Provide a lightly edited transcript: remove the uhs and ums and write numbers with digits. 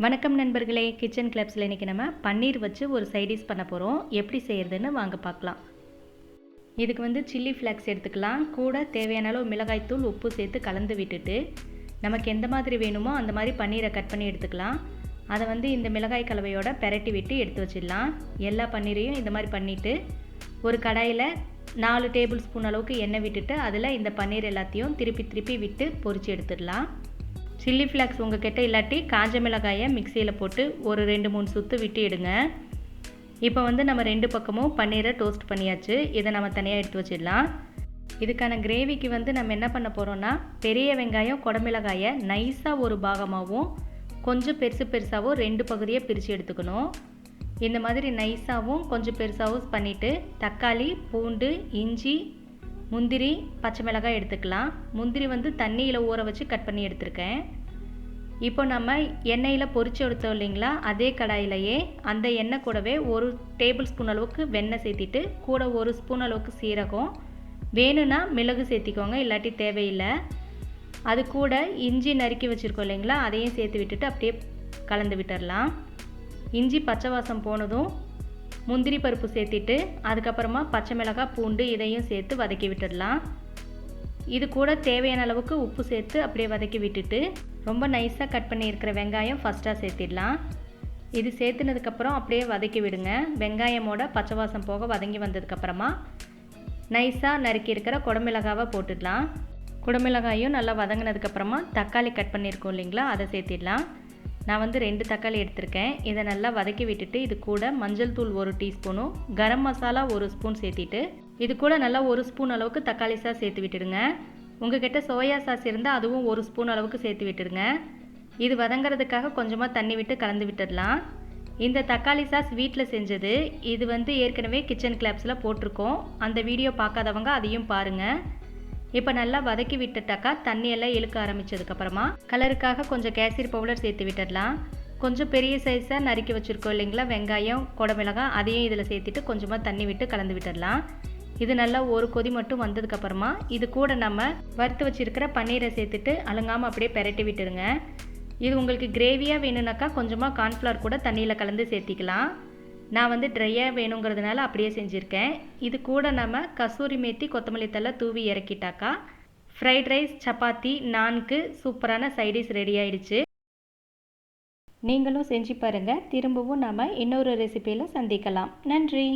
வணக்கம் நண்பர்களே, கிச்சன் கிளப்ஸில் இன்றைக்கி நம்ம பன்னீர் வச்சு ஒரு சைடிஷ் பண்ண போகிறோம். எப்படி செய்கிறதுன்னு வாங்க பார்க்கலாம். இதுக்கு சில்லி ஃப்ளேக்ஸ் எடுத்துக்கலாம். கூட தேவையான அளவு மிளகாய்த்தூள், உப்பு சேர்த்து கலந்து விட்டுட்டு நமக்கு எந்த மாதிரி வேணுமோ அந்த மாதிரி பன்னீரை கட் பண்ணி எடுத்துக்கலாம். அதை இந்த மிளகாய் கலவையோட பெரட்டி விட்டு எடுத்து வச்சிடலாம். எல்லா பன்னீரையும் இந்த மாதிரி பண்ணிவிட்டு ஒரு கடாயில் 4 டேபிள் ஸ்பூன் அளவுக்கு எண்ணெய் விட்டுட்டு அதில் இந்த பன்னீர் எல்லாத்தையும் திருப்பி விட்டு பொரித்து எடுத்துடலாம். சில்லி ஃப்ளேக்ஸ் உங்கள் கிட்ட இல்லாட்டி காஞ்ச மிளகாயை மிக்சியில் போட்டு ஒரு 2-3 சுற்று விட்டு எடுங்க. இப்போ நம்ம 2 பக்கமும் பன்னீரை டோஸ்ட் பண்ணியாச்சு. இதை நம்ம தனியாக எடுத்து வச்சிடலாம். இதுக்கான கிரேவிக்கு நம்ம என்ன பண்ண போகிறோன்னா, பெரிய வெங்காயம் குடமிளகாயை நைஸாக ஒரு பாகமாகவும் கொஞ்சம் பெருசாகவும் 2 பகுதியாக பிரித்து எடுத்துக்கணும். இந்த மாதிரி நைஸாகவும் கொஞ்சம் பெருசாகவும் பண்ணிவிட்டு தக்காளி, பூண்டு, இஞ்சி, முந்திரி, பச்சை மிளகாய் எடுத்துக்கலாம். முந்திரி தண்ணியில் ஊற வச்சு கட் பண்ணி எடுத்துருக்கேன். இப்போ நம்ம எண்ணெயில் பொரிச்சு எடுத்தோம் இல்லைங்களா, அதே கடாயிலையே அந்த எண்ணெய் கூடவே 1 டேபிள் ஸ்பூன் அளவுக்கு வெண்ணெய் சேர்த்திட்டு கூட 1 ஸ்பூன் அளவுக்கு சீரகம், வேணும்னா மிளகு சேர்த்திக்கோங்க, இல்லாட்டி தேவையில்லை. அது கூட இஞ்சி நறுக்கி வச்சுருக்கோம் இல்லைங்களா, அதையும் சேர்த்து விட்டுட்டு அப்படியே கலந்து விட்டுடலாம். இஞ்சி பச்சை வாசம் போனதும் முந்திரி பருப்பு சேர்த்திட்டு அதுக்கப்புறமா பச்சை மிளகாய், பூண்டு இதையும் சேர்த்து வதக்கி விட்டுடலாம். இது கூட தேவையான அளவுக்கு உப்பு சேர்த்து அப்படியே வதக்கி விட்டுட்டு ரொம்ப நைஸாக கட் பண்ணி இருக்கிற வெங்காயம் ஃபஸ்ட்டாக சேர்த்திடலாம். இது சேர்த்துனதுக்கப்புறம் அப்படியே வதக்கி விடுங்க. வெங்காயமோட பச்சை வாசம் போக வதங்கி வந்ததுக்கப்புறமா நைஸாக நறுக்கி இருக்கிற குடமிளகாவை போட்டுடலாம். குடமிளகாயும் நல்லா வதங்கினதுக்கப்புறமா தக்காளி கட் பண்ணியிருக்கோம் இல்லைங்களா, அதை சேர்த்திடலாம். நான் 2 தக்காளி எடுத்திருக்கேன். இதை நல்லா வதக்கி விட்டுட்டு இது கூட மஞ்சள் தூள் 1 டீஸ்பூனும், கரம் மசாலா 1 ஸ்பூன் சேர்த்திட்டு இது கூட நல்லா 1 ஸ்பூன் அளவுக்கு தக்காளி சாஸ் சேர்த்து விட்டுடுங்க. உங்ககிட்ட சோயா சாஸ் இருந்தால் அதுவும் 1 ஸ்பூன் அளவுக்கு சேர்த்து விட்டுடுங்க. இது வதங்கிறதுக்காக கொஞ்சமாக தண்ணி விட்டு கலந்து விட்டுடலாம். இந்த தக்காளி சாஸ் வீட்டில் செஞ்சது. இது ஏற்கனவே கிச்சன் கிளப்ஸில் போட்டிருக்கோம். அந்த வீடியோ பார்க்காதவங்க அதையும் பாருங்கள். இப்போ நல்லா வதக்கி விட்டுட்டாக்கா தண்ணியெல்லாம் இழுக்க ஆரம்பித்ததுக்கப்புறமா கலருக்காக கொஞ்சம் கேசரி பவுடர் சேர்த்து விட்டுடலாம். கொஞ்சம் பெரிய சைஸாக நறுக்கி வச்சுருக்கோம் இல்லைங்களா வெங்காயம், குடமிளகாய், அதையும் இதில் சேர்த்துட்டு கொஞ்சமாக தண்ணி விட்டு கலந்து விட்டுடலாம். இது நல்லா ஒரு கொதி மட்டும் வந்ததுக்கப்புறமா இது கூட நம்ம வறுத்து வச்சுருக்கிற பன்னீரை சேர்த்துட்டு அழுங்காமல் அப்படியே பெரட்டி விட்டுருங்க. இது உங்களுக்கு கிரேவியாக வேணும்னாக்கா கொஞ்சமாக கார்ன்ஃப்ளவர் கூட தண்ணியில் கலந்து சேர்த்திக்கலாம். நான் ட்ரையாக வேணுங்கிறதுனால அப்படியே செஞ்சுருக்கேன். இது கூட நம்ம கசூரி மேத்தி, கொத்தமல்லி தழை தூவி இறக்கிட்டாக்கா ஃப்ரைட் ரைஸ், சப்பாத்தி, நான்கு சூப்பரான சைடிஷ் ரெடி ஆயிடுச்சு. நீங்களும் செஞ்சு பாருங்கள். திரும்பவும் நாம் இன்னொரு ரெசிபியில் சந்திக்கலாம். நன்றி.